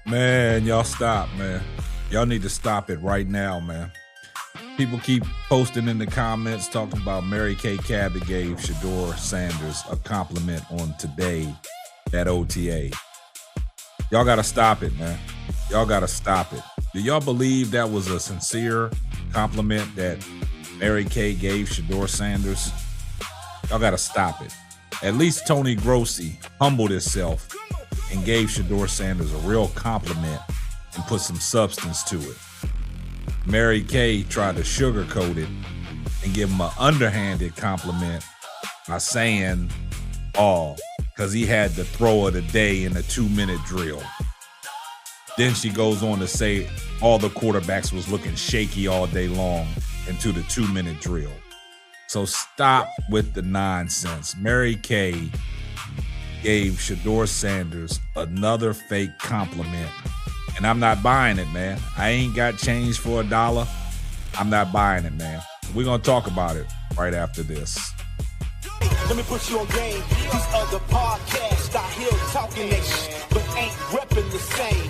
Man, y'all stop, man. Y'all need to stop it right now, man. People keep posting in the comments talking about Mary Kay Cabot gave Shedeur Sanders a compliment on today at OTA. Y'all got to stop it, man. Y'all got to stop it. Do y'all believe that was a sincere compliment that Mary Kay gave Shedeur Sanders? Y'all got to stop it. At least Tony Grossi humbled himself and gave Shedeur Sanders a real compliment and put some substance to it. Mary Kay tried to sugarcoat it and give him an underhanded compliment by saying, because he had the throw of the day in a 2-minute drill. Then she goes on to say all the quarterbacks was looking shaky all day long into the 2-minute drill. So stop with the nonsense. Mary Kay gave Shedeur Sanders another fake compliment. And I'm not buying it, man. I ain't got change for $1. I'm not buying it, man. We're going to talk about it right after this. Let me put you on game. These other podcasts out here talking that shit, but ain't repping the same.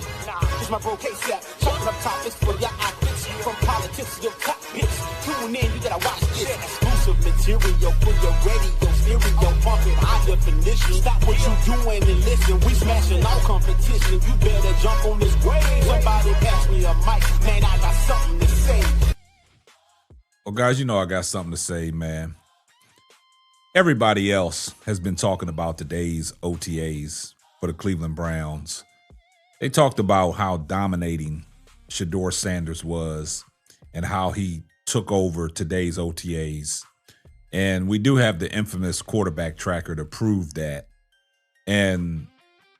It's my bro K-Step, chopping up topics for your outfits, from politics to your cockpits. Tune in, you gotta watch this. Exclusive material for your radio, stereo, pumping high definition. Stop what you doing and listen. We smashing all competition. You better jump on this wave. Somebody pass me a mic, man. I got something to say. Well, guys, you know I got something to say, man. Everybody else has been talking about today's OTAs for the Cleveland Browns. They talked about how dominating Shedeur Sanders was and how he took over today's OTAs. And we do have the infamous quarterback tracker to prove that. And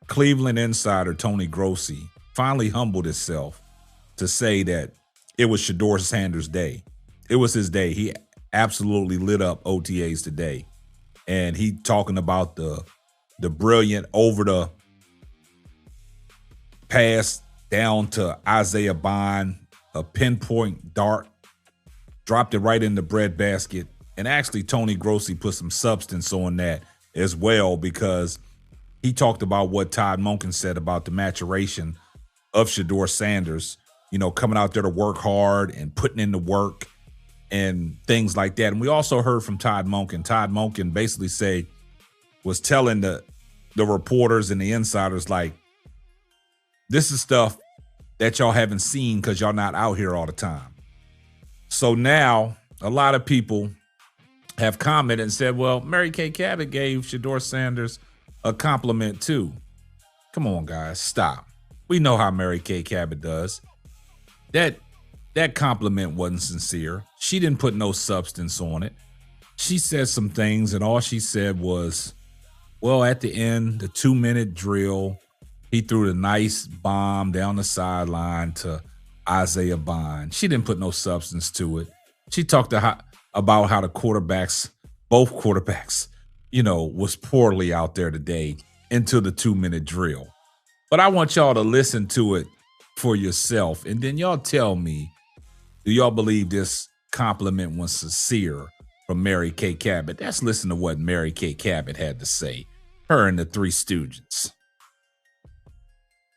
Cleveland insider Tony Grossi finally humbled himself to say that it was Shedeur Sanders' day. It was his day. He absolutely lit up OTAs today. And he talking about the brilliant over the pass down to Isaiah Bond, a pinpoint dart, dropped it right in the breadbasket. And actually, Tony Grossi put some substance on that as well, because he talked about what Todd Monken said about the maturation of Shedeur Sanders, you know, coming out there to work hard and putting in the work and things like that. And we also heard from Todd Monken. Todd Monken basically was telling the reporters and the insiders, like, this is stuff that y'all haven't seen because y'all not out here all the time. So now a lot of people have commented and said, well, Mary Kay Cabot gave Shedeur Sanders a compliment too. Come on, guys, stop. We know how Mary Kay Cabot does. That compliment wasn't sincere. She didn't put no substance on it. She said some things, and all she said was, well, at the end, the 2-minute drill, he threw the nice bomb down the sideline to Isaiah Bond. She didn't put no substance to it. She talked about how the quarterbacks, both quarterbacks, you know, was poorly out there today into the 2-minute drill. But I want y'all to listen to it for yourself, and then y'all tell me, do y'all believe this compliment was sincere from Mary Kay Cabot? Let's listen to what Mary Kay Cabot had to say. Her and the Three Stooges.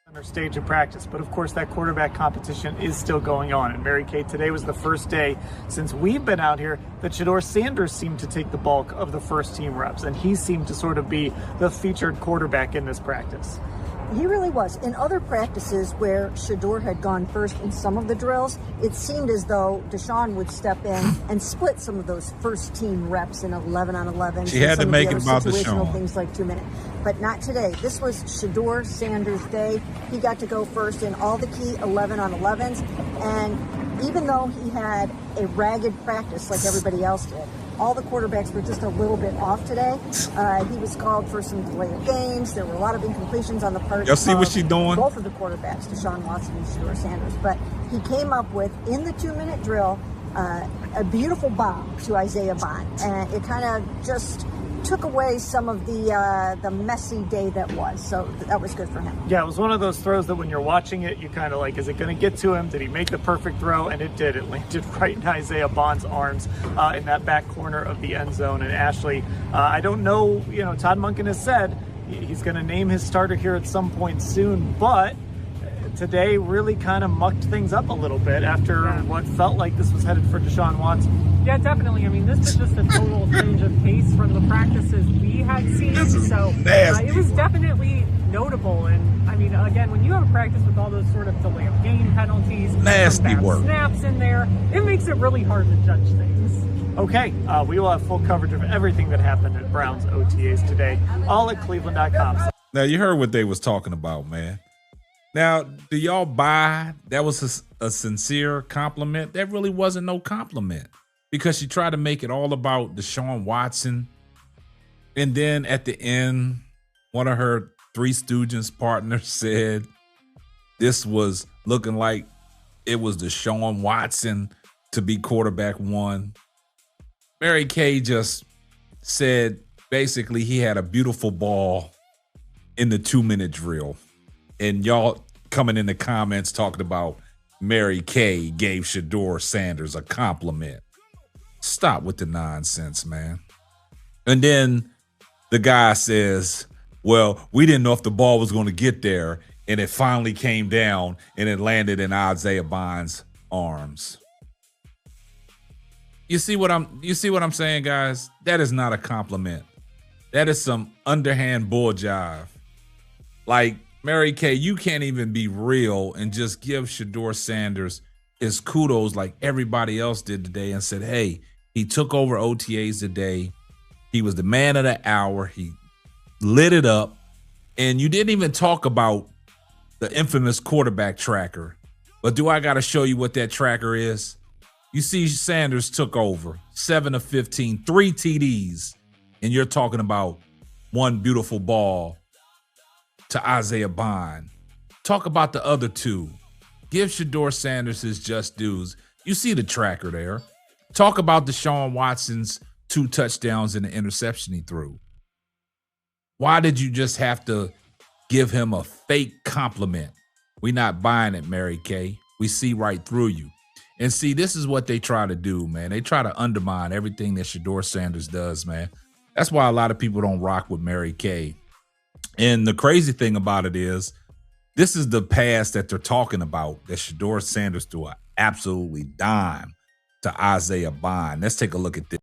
Center stage of practice, but of course that quarterback competition is still going on. And Mary Kay, today was the first day since we've been out here that Shedeur Sanders seemed to take the bulk of the first team reps, and he seemed to sort of be the featured quarterback in this practice. He really was. In other practices where Shedeur had gone first in some of the drills, it seemed as though Deshaun would step in and split some of those first team reps in 11 on 11. She had to make it about Deshaun. Things like 2 minutes. But not today. This was Shedeur Sanders' day. He got to go first in all the key 11 on 11s. And even though he had a ragged practice like everybody else did, all the quarterbacks were just a little bit off today. He was called for some delay of games. There were a lot of incompletions on the part Y'all see what she doing? Both of the quarterbacks, Deshaun Watson and Shedeur Sanders. But he came up with, in the 2-minute drill, a beautiful bomb to Isaiah Bond. And it kind of just took away some of the messy day that was. So that was good for him. Yeah, it was one of those throws that when you're watching it, you kind of like, is it going to get to him? Did he make the perfect throw? And it did. It landed right in Isaiah Bond's arms in that back corner of the end zone. And Ashley, I don't know, Todd Monken has said he's going to name his starter here at some point soon, but today really kind of mucked things up a little bit after what felt like this was headed for Deshaun Watson. Yeah, definitely. I mean, this was just a total change of pace from the practices we had seen. So it was definitely notable. And I mean, again, when you have a practice with all those sort of delay of game penalties, nasty work, snaps in there, it makes it really hard to judge things. Okay, we will have full coverage of everything that happened at Browns OTAs today, all at Cleveland.com. Now, you heard what they was talking about, man. Now, do y'all buy that was a sincere compliment? That really wasn't no compliment because she tried to make it all about Deshaun Watson. And then at the end, one of her Three Stooges partners said this was looking like it was Deshaun Watson to be quarterback one. Mary Kay just said basically he had a beautiful ball in the 2-minute drill. And y'all coming in the comments talking about Mary Kay gave Shedeur Sanders a compliment. Stop with the nonsense, man. And then the guy says, well, we didn't know if the ball was going to get there, and it finally came down and it landed in Isaiah Bond's arms. You see what I'm saying, guys? That is not a compliment. That is some underhand bull jive. Like, Mary Kay, you can't even be real and just give Shedeur Sanders his kudos like everybody else did today and said, hey, he took over OTAs today. He was the man of the hour. He lit it up. And you didn't even talk about the infamous quarterback tracker. But do I got to show you what that tracker is? You see Sanders took over 7 of 15, 3 TDs. And you're talking about one beautiful ball to Isaiah Bond. Talk about the other 2. Give Shedeur Sanders his just dues. You see the tracker there. Talk about Deshaun Watson's 2 touchdowns and the interception he threw. Why did you just have to give him a fake compliment? We're not buying it, Mary Kay. We see right through you. And see, this is what they try to do, man. They try to undermine everything that Shedeur Sanders does, man. That's why a lot of people don't rock with Mary Kay. And the crazy thing about it is, this is the pass that they're talking about, that Shedeur Sanders threw an absolutely dime to Isaiah Bond. Let's take a look at this.